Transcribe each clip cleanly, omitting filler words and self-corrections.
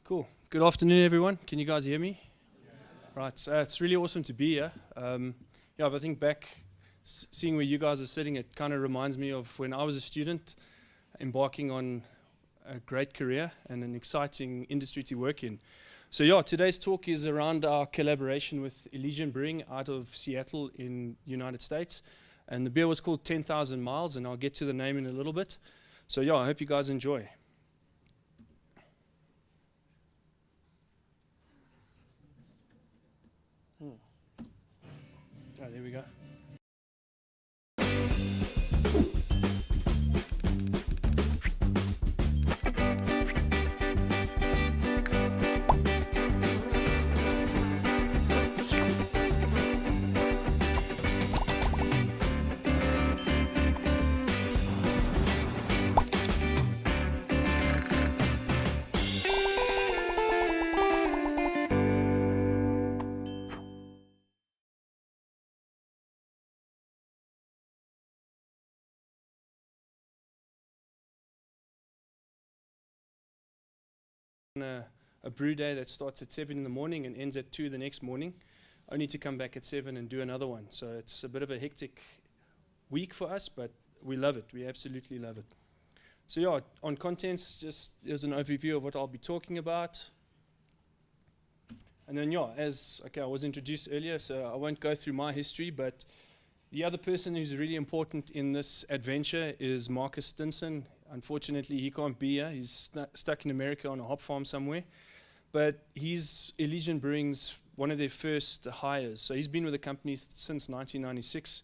Cool. Good afternoon, everyone. Can you guys hear me? Right. So it's really awesome to be here. If I think back, seeing where you guys are sitting, it kind of reminds me of when I was a student, embarking on a great career and an exciting industry to work in. So today's talk is around our collaboration with Elysian Brewing out of Seattle in the United States. And the beer was called 10,000 Miles, and I'll get to the name in a little bit. So I hope you guys enjoy. Oh, there we go. A brew day that starts at 7 in the morning and ends at 2 the next morning, only to come back at 7 and do another one. So it's a bit of a hectic week for us, but we love it. We absolutely love it. So on contents, just here's an overview of what I'll be talking about. And then I was introduced earlier, so I won't go through my history, but the other person who's really important in this adventure is Marcus Stinson. Unfortunately, he can't be here. He's stuck in America on a hop farm somewhere. But he's Elysian Brewing's one of their first hires. So he's been with the company since 1996.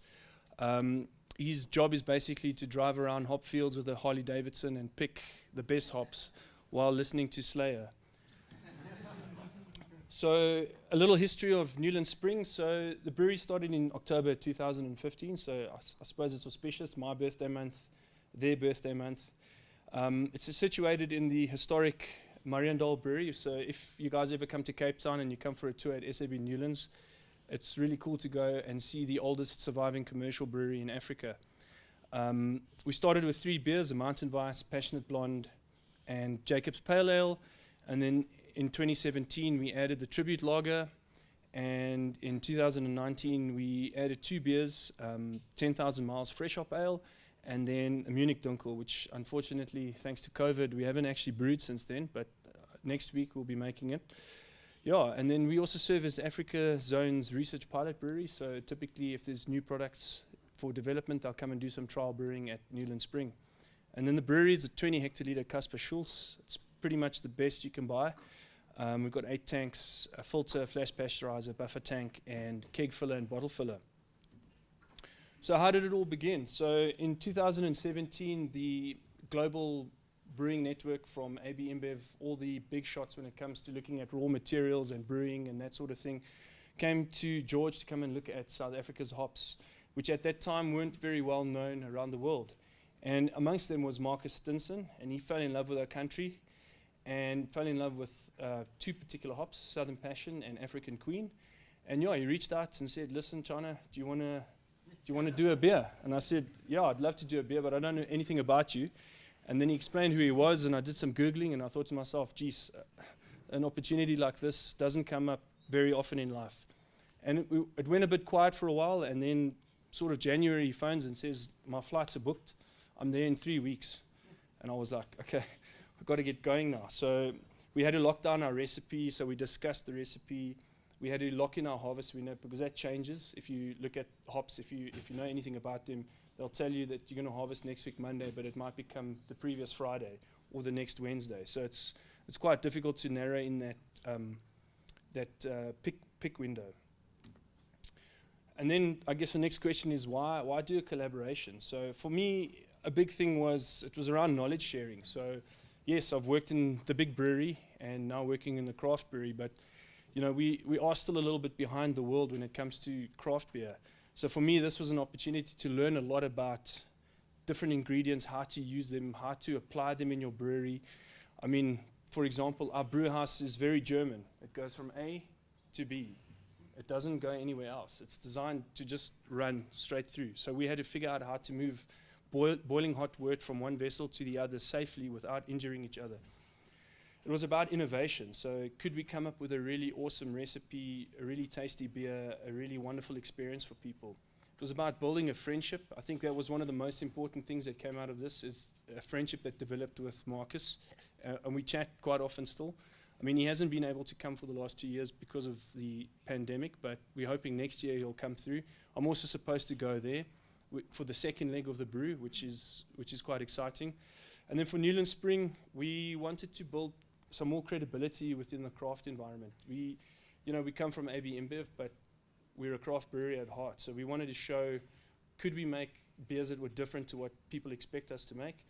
His job is basically to drive around hop fields with a Harley Davidson and pick the best hops while listening to Slayer. So a little history of Newlands Springs. So the brewery started in October 2015. So I suppose it's auspicious, my birthday month, their birthday month. It's situated in the historic Mariendal Brewery. So if you guys ever come to Cape Town and you come for a tour at SAB Newlands, it's really cool to go and see the oldest surviving commercial brewery in Africa. We started with 3 beers, a Mountain Vice, Passionate Blonde, and Jacob's Pale Ale. And then in 2017, we added the Tribute Lager. And in 2019, we added 2 beers, 10,000 Miles Fresh Hop Ale, and then a Munich Dunkel, which unfortunately, thanks to COVID, we haven't actually brewed since then, but next week we'll be making it. And then we also serve as Africa Zone's research pilot brewery, so typically if there's new products for development, they'll come and do some trial brewing at Newlands Spring. And then the brewery is a 20 hectoliter Caspar Schulz. It's pretty much the best you can buy. We've got 8 tanks, a filter, flash pasteurizer, buffer tank, and keg filler and bottle filler. So how did it all begin? So in 2017, the global brewing network from AB InBev, all the big shots when it comes to looking at raw materials and brewing and that sort of thing, came to George to come and look at South Africa's hops, which at that time weren't very well known around the world. And amongst them was Marcus Stinson, and he fell in love with our country and fell in love with 2 particular hops, Southern Passion and African Queen. And he reached out and said, listen, Chana, do you want to do a beer? And I said, I'd love to do a beer, but I don't know anything about you. And then he explained who he was, and I did some Googling, and I thought to myself, geez, an opportunity like this doesn't come up very often in life. And it went a bit quiet for a while, and then sort of January he phones and says, my flights are booked. I'm there in 3 weeks. And I was like, okay, we've got to get going now. So we had to lock down our recipe, so we discussed the recipe. We had to lock in our harvest window because that changes. If you look at hops, if you know anything about them, they'll tell you that you're going to harvest next week Monday, but it might become the previous Friday or the next Wednesday. So it's quite difficult to narrow in that pick window. And then I guess the next question is why do a collaboration? So for me, a big thing was around knowledge sharing. So yes, I've worked in the big brewery and now working in the craft brewery, but we are still a little bit behind the world when it comes to craft beer. So for me, this was an opportunity to learn a lot about different ingredients, how to use them, how to apply them in your brewery. I mean, for example, our brew house is very German. It goes from A to B. It doesn't go anywhere else. It's designed to just run straight through. So we had to figure out how to move boiling hot wort from one vessel to the other safely without injuring each other. it was about innovation. So could we come up with a really awesome recipe, a really tasty beer, a really wonderful experience for people? It was about building a friendship. I think that was one of the most important things that came out of this, is a friendship that developed with Marcus. And we chat quite often still. I mean, he hasn't been able to come for the last 2 years because of the pandemic, but we're hoping next year he'll come through. I'm also supposed to go there for the second leg of the brew, which is quite exciting. And then for Newlands Spring, we wanted to build some more credibility within the craft environment. We come from AB InBev, but we're a craft brewery at heart. So we wanted to show, could we make beers that were different to what people expect us to make?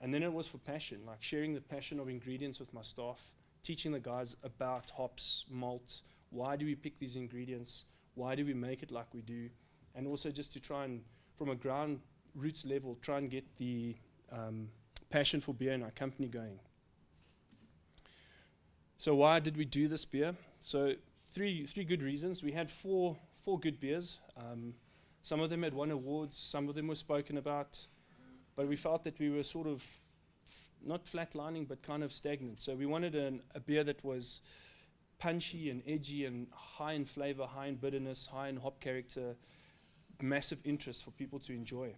And then it was for passion, like sharing the passion of ingredients with my staff, teaching the guys about hops, malt, why do we pick these ingredients, why do we make it like we do, and also just to try and, from a ground roots level, try and get the passion for beer in our company going. So why did we do this beer? So three good reasons. We had four good beers. Some of them had won awards, some of them were spoken about, but we felt that we were sort of not flatlining, but kind of stagnant. So we wanted a beer that was punchy and edgy and high in flavor, high in bitterness, high in hop character, massive interest for people to enjoy.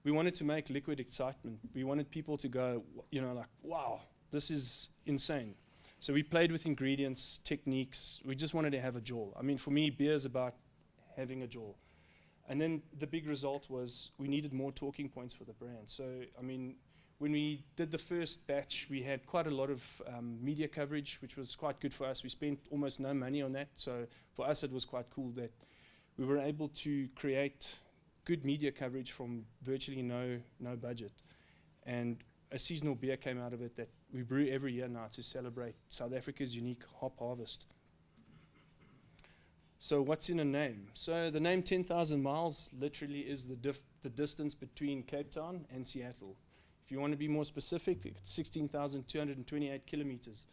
We wanted to make liquid excitement. We wanted people to go, like, wow, this is insane. So we played with ingredients, techniques. We just wanted to have a jaw. I mean, for me, beer is about having a jaw. And then the big result was we needed more talking points for the brand. So, I mean, when we did the first batch, we had quite a lot of media coverage, which was quite good for us. We spent almost no money on that. So for us, it was quite cool that we were able to create good media coverage from virtually no budget. And a seasonal beer came out of it that we brew every year now to celebrate South Africa's unique hop harvest. So what's in a name? So the name 10,000 miles literally is the distance between Cape Town and Seattle. If you want to be more specific, it's 16,228 kilometers.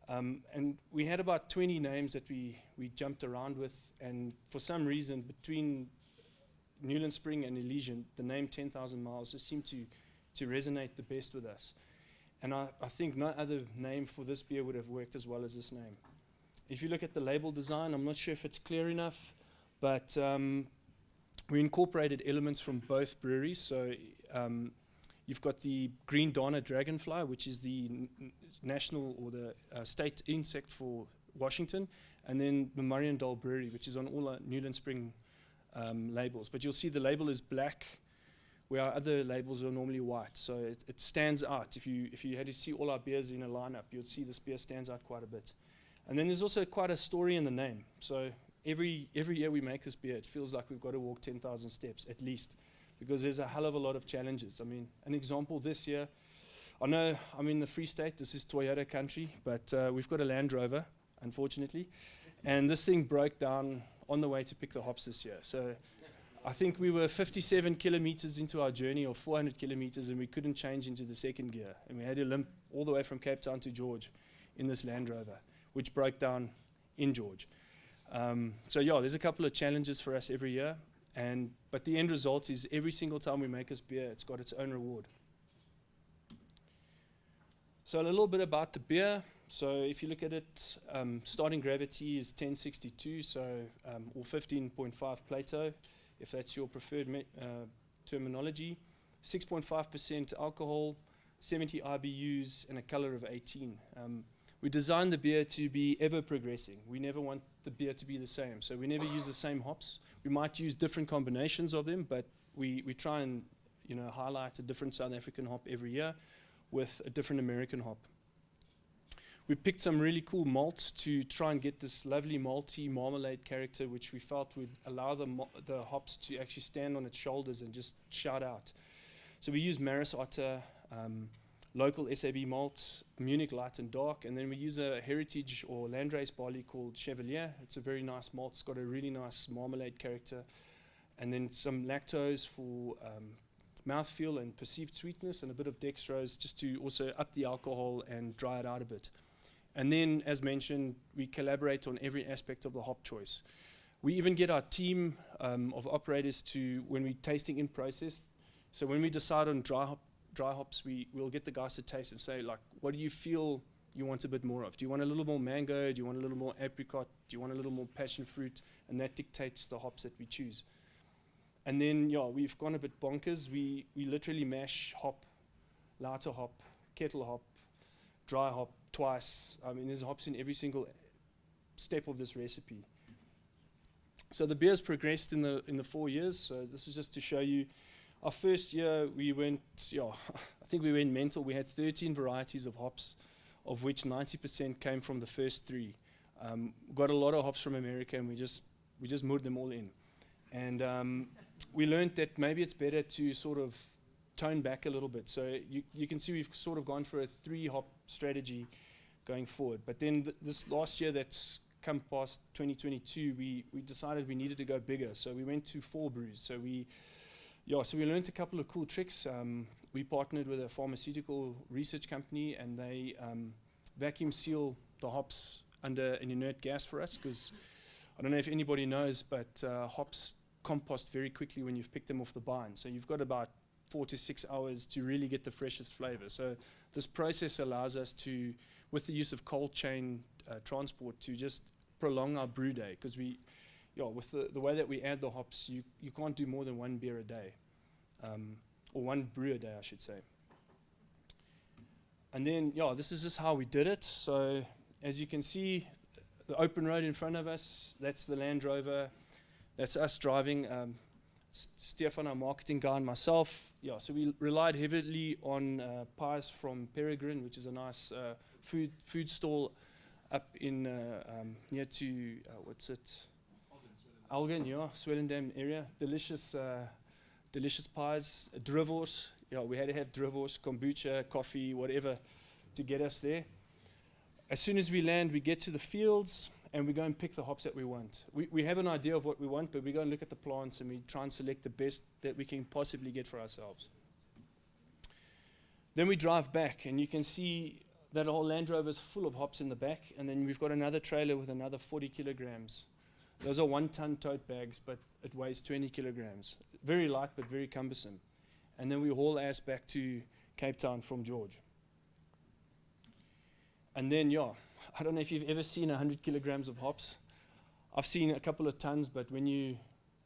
And we had about 20 names that we jumped around with, and for some reason between Newlands Spring and Elysian, the name 10,000 miles just seemed to resonate the best with us. And I think no other name for this beer would have worked as well as this name. If you look at the label design, I'm not sure if it's clear enough, but we incorporated elements from both breweries. So you've got the green Dana dragonfly, which is the national or the state insect for Washington, and then the Mariendal Brewery, which is on all our Newlands Spring labels. But you'll see the label is black, where our other labels are normally white. So it stands out. If you had to see all our beers in a lineup, you'd see this beer stands out quite a bit. And then there's also quite a story in the name. So every year we make this beer, it feels like we've got to walk 10,000 steps at least, because there's a hell of a lot of challenges. I mean, an example this year, I know I'm in the Free State, this is Toyota country, but we've got a Land Rover, unfortunately, and this thing broke down on the way to pick the hops this year. So I think we were 57 kilometers into our journey, or 400 kilometers, and we couldn't change into the second gear, and we had to limp all the way from Cape Town to George in this Land Rover, which broke down in George. So yeah, there's a couple of challenges for us every year, but the end result is every single time we make this beer, it's got its own reward. So a little bit about the beer. So if you look at it, starting gravity is 1062, so or 15.5 Plato, if that's your preferred terminology. 6.5% alcohol, 70 IBUs, and a color of 18. We designed the beer to be ever progressing. We never want the beer to be the same. So we never use the same hops. We might use different combinations of them, but we try and highlight a different South African hop every year with a different American hop. We picked some really cool malts to try and get this lovely malty marmalade character, which we felt would allow the hops to actually stand on its shoulders and just shout out. So we used Maris Otter, local SAB malt, Munich Light and Dark, and then we use a heritage or landrace barley called Chevalier. It's a very nice malt. It's got a really nice marmalade character. And then some lactose for mouthfeel and perceived sweetness, and a bit of dextrose just to also up the alcohol and dry it out a bit. And then, as mentioned, we collaborate on every aspect of the hop choice. We even get our team of operators to, when we're tasting in process, so when we decide on dry hops, we'll get the guys to taste and say, like, what do you feel you want a bit more of. Do you want a little more mango? Do you want a little more apricot? Do you want a little more passion fruit? And that dictates the hops that we choose. And then, yeah, we've gone a bit bonkers. We literally mash hop, lighter hop, kettle hop, dry hop twice. I mean, there's hops in every single step of this recipe. So the beer's progressed in the 4 years. So this is just to show you. Our first year, we went, I think we went mental. We had 13 varieties of hops, of which 90% came from the first 3. Got a lot of hops from America, and we just moved them all in. And we learned that maybe it's better to sort of tone back a little bit. So you can see we've sort of gone for a 3-hop strategy going forward. But then this last year that's come past 2022, we decided we needed to go bigger. So we went to 4 brews. So we learned a couple of cool tricks. We partnered with a pharmaceutical research company, and they vacuum seal the hops under an inert gas for us, because I don't know if anybody knows, but hops compost very quickly when you've picked them off the vine. So you've got about 4 to 6 hours to really get the freshest flavor. So this process allows us to, with the use of cold chain transport, to just prolong our brew day, because with the way that we add the hops, you can't do more than 1 beer a day, or 1 brew a day, I should say. And then, this is just how we did it. So as you can see, the open road in front of us, that's the Land Rover. That's us driving, Stefan, our marketing guy, and myself. So we relied heavily on pies from Peregrine, which is a nice food stall up in near to, Algen, Swellendam area. Delicious pies, drivors. We had to have drivors, kombucha, coffee, whatever, to get us there. As soon as we land, we get to the fields, and we go and pick the hops that we want. We have an idea of what we want, but we go and look at the plants, and we try and select the best that we can possibly get for ourselves. Then we drive back, and you can see that whole Land Rover is full of hops in the back, and then we've got another trailer with another 40 kilograms. Those are 1-ton tote bags, but it weighs 20 kilograms. Very light, but very cumbersome. And then we haul ass back to Cape Town from George. And then, I don't know if you've ever seen 100 kilograms of hops. I've seen a couple of tons, but when you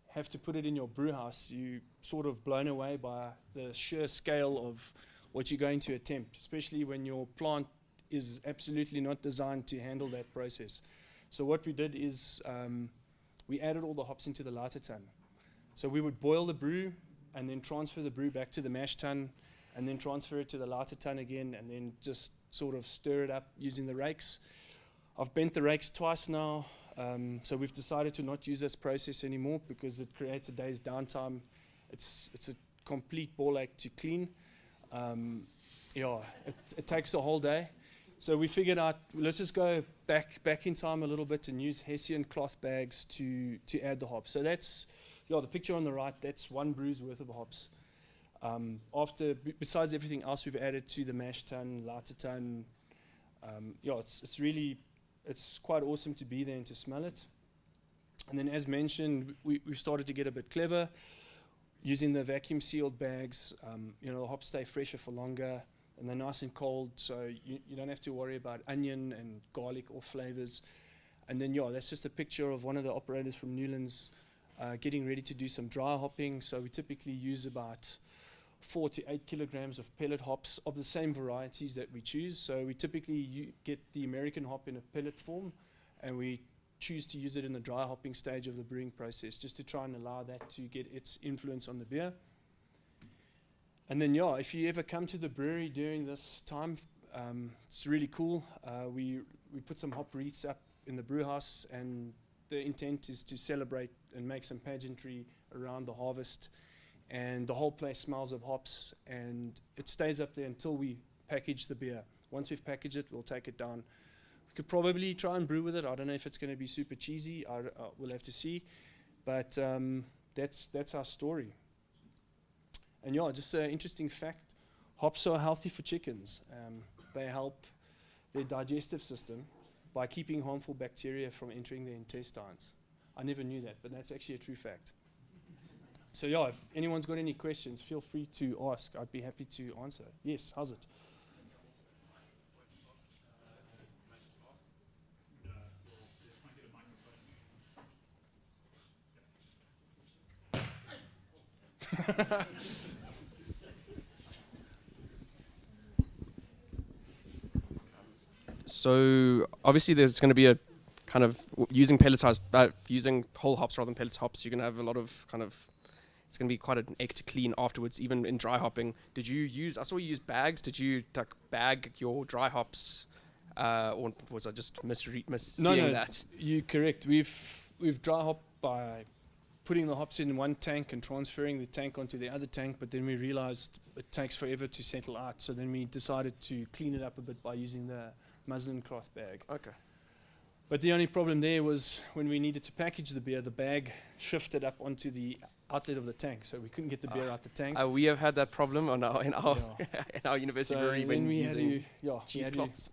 have to put it in your brew house, you're sort of blown away by the sheer scale of what you're going to attempt, especially when your plant is absolutely not designed to handle that process. So what we did is we added all the hops into the lighter tun. So we would boil the brew and then transfer the brew back to the mash tun, and then transfer it to the lighter tun again, and then just sort of stir it up using the rakes. I've bent the rakes twice now, so we've decided to not use this process anymore because it creates a day's downtime. It's a complete ball ache to clean. It takes a whole day. So we figured out, let's just go back in time a little bit and use Hessian cloth bags to add the hops. So that's, the picture on the right, that's 1 brew's worth of hops. Besides everything else we've added to the mash tun, lighter tun, it's quite awesome to be there and to smell it. And then, as mentioned, we've started to get a bit clever using the vacuum sealed bags. The hops stay fresher for longer, and they're nice and cold, so you don't have to worry about onion and garlic or flavors. And then, that's just a picture of one of the operators from Newlands getting ready to do some dry hopping. So we typically use about 4 to 8 kilograms of pellet hops of the same varieties that we choose. So we typically get the American hop in a pellet form, and we choose to use it in the dry hopping stage of the brewing process, just to try and allow that to get its influence on the beer. And then, if you ever come to the brewery during this time, it's really cool. We put some hop wreaths up in the brew house, and the intent is to celebrate and make some pageantry around the harvest. And the whole place smells of hops, and it stays up there until we package the beer. Once we've packaged it, we'll take it down. We could probably try and brew with it. I don't know if it's going to be super cheesy. We'll have to see. But that's our story. And just an interesting fact, hops are healthy for chickens. They help their digestive system by keeping harmful bacteria from entering their intestines. I never knew that, but that's actually a true fact. So if anyone's got any questions, feel free to ask. I'd be happy to answer. Yes, how's it? So obviously there's going to be a kind of using whole hops rather than pellet hops. You're going to have a lot of kind of, it's going to be quite an egg to clean afterwards, even in dry hopping. Did you use, I saw you use bags. Did you like bag your dry hops? Or was I just misseeing that? You're correct. We've dry hopped by putting the hops in one tank and transferring the tank onto the other tank, but then we realized it takes forever to settle out. So then we decided to clean it up a bit by using the muslin cloth bag. Okay. But the only problem there was when we needed to package the beer, the bag shifted up onto the outlet of the tank, so we couldn't get the beer out the tank. We have had that problem in our in our university brewery when we using cheesecloths.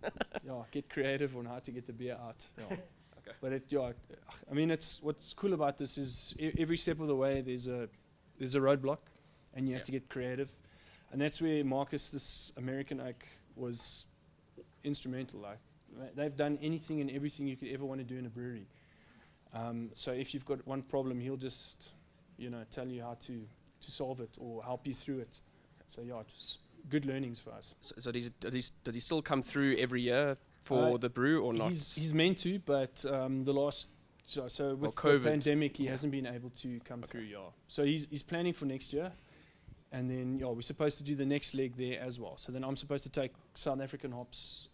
Get creative on how to get the beer out. Okay. But I mean, what's cool about this is every step of the way there's a roadblock, and you have to get creative, and that's where Marcus, this American oak, was instrumental. Like, they've done anything and everything you could ever want to do in a brewery. So if you've got one problem, he'll just tell you how to solve it or help you through it. So it's good learnings for us. So does he still come through every year for the brew or not? He's meant to, but the last so with the pandemic, he hasn't been able to come through. So he's planning for next year, and then we're supposed to do the next leg there as well. So then I'm supposed to take South African hops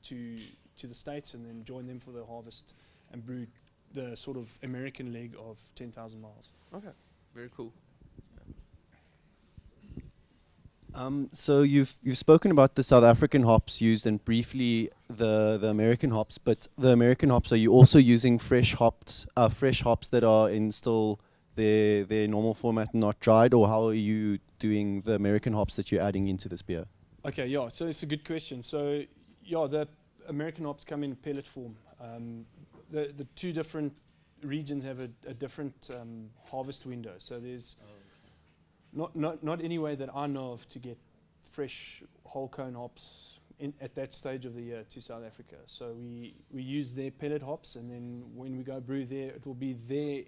to the States and then join them for the harvest and brew the sort of American leg of 10,000 miles. Okay, very cool. So you've spoken about the South African hops used and briefly the American hops, but the American hops, are you also using fresh hops that are in still their normal format, not dried, or how are you doing the American hops that you're adding into this beer? Okay, so it's a good question. So the American hops come in pellet form. The two different regions have a different harvest window. So there's not any way that I know of to get fresh whole cone hops at that stage of the year to South Africa. So we use their pellet hops, and then when we go brew there, it will be their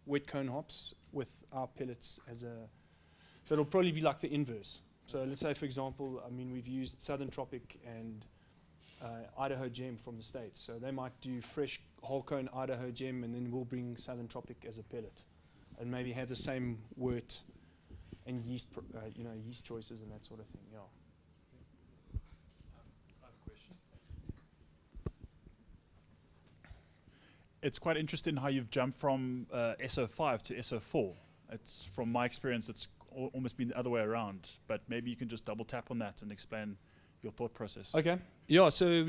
wet cone hops with our pellets so it'll probably be like the inverse. So let's say, for example, we've used Southern Tropic and Idaho Gem from the States. So they might do fresh whole cone Idaho Gem, and then we'll bring Southern Tropic as a pellet, and maybe have the same wort and yeast, yeast choices and that sort of thing. I have a question. It's quite interesting how you've jumped from SO5 to SO4. It's, from my experience, it's almost been the other way around. But maybe you can just double tap on that and explain your thought process. Okay. So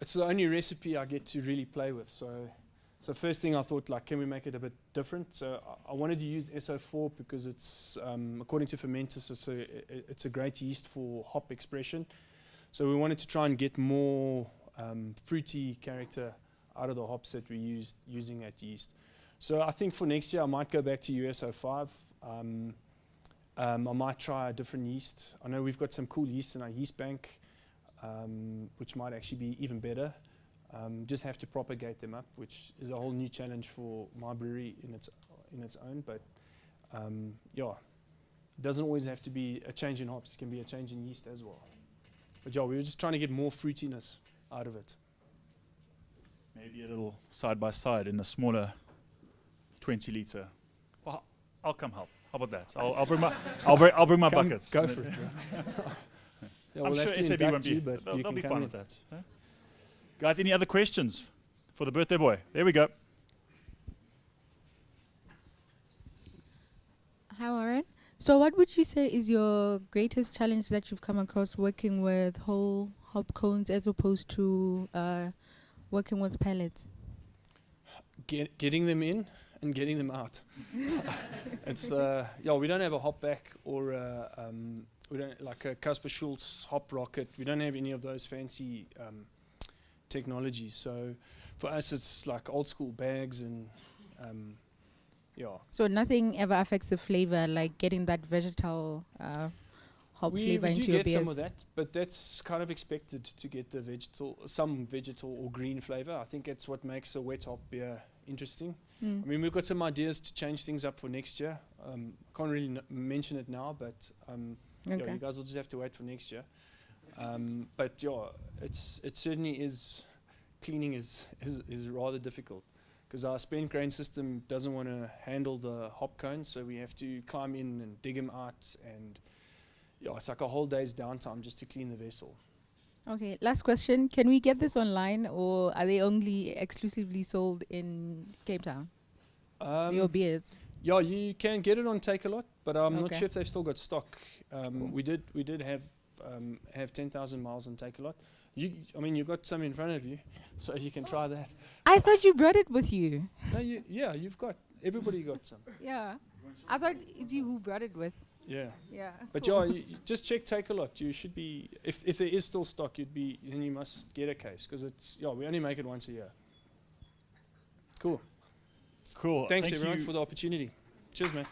it's the only recipe I get to really play with. So first thing I thought, like, can we make it a bit different? So I wanted to use SO4 because it's, according to fermenters, it's a great yeast for hop expression. So we wanted to try and get more fruity character out of the hops that we're using at yeast. So I think for next year I might go back to USO5. I might try a different yeast. I know we've got some cool yeast in our yeast bank, which might actually be even better. Just have to propagate them up, which is a whole new challenge for my brewery in its own. But it doesn't always have to be a change in hops. It can be a change in yeast as well. But we were just trying to get more fruitiness out of it. Maybe a little side by side in a smaller 20-liter. Well, I'll come help. How about that? I'll bring my buckets. Go for it. I'm sure SAB won't be. They'll be fine with that. Huh? Guys, any other questions for the birthday boy? There we go. Hi, Warren. So what would you say is your greatest challenge that you've come across working with whole hop cones as opposed to working with pellets? Getting them in and getting them out. It's we don't have a hop back or we don't like a Casper Schultz hop rocket. We don't have any of those fancy technologies. So for us, it's like old school bags and So nothing ever affects the flavor, like getting that vegetal hop We flavor do into your get some beers? of that, but that's kind of expected to get the some vegetal or green flavor. I think that's what makes a wet hop beer interesting. Mm. I mean, we've got some ideas to change things up for next year. Can't really mention it now, but yeah, Okay. you guys will just have to wait for next year. But yeah, it certainly is. Cleaning is rather difficult because our spent grain system doesn't want to handle the hop cones, so we have to climb in and dig them out, and yeah, it's like a whole day's downtime just to clean the vessel. Okay, last question. Can we get this online, or are they only exclusively sold in Cape Town? Your beers? Yeah, you can get it on Take a Lot, but I'm not Okay. sure if they've still got stock. Cool. We did have 10,000 miles on Take a Lot. I mean, you've got some in front of you, so you can try that. I thought you brought it with you. No, you've got, everybody got some. Yeah. I thought it's you who brought it with. Yeah. Yeah. But cool. yeah, you just check Take a Lot. You should be, if there is still stock, then you must get a case, because we only make it once a year. Cool. Cool. Thanks Thank everyone you. for the opportunity. Cheers, man.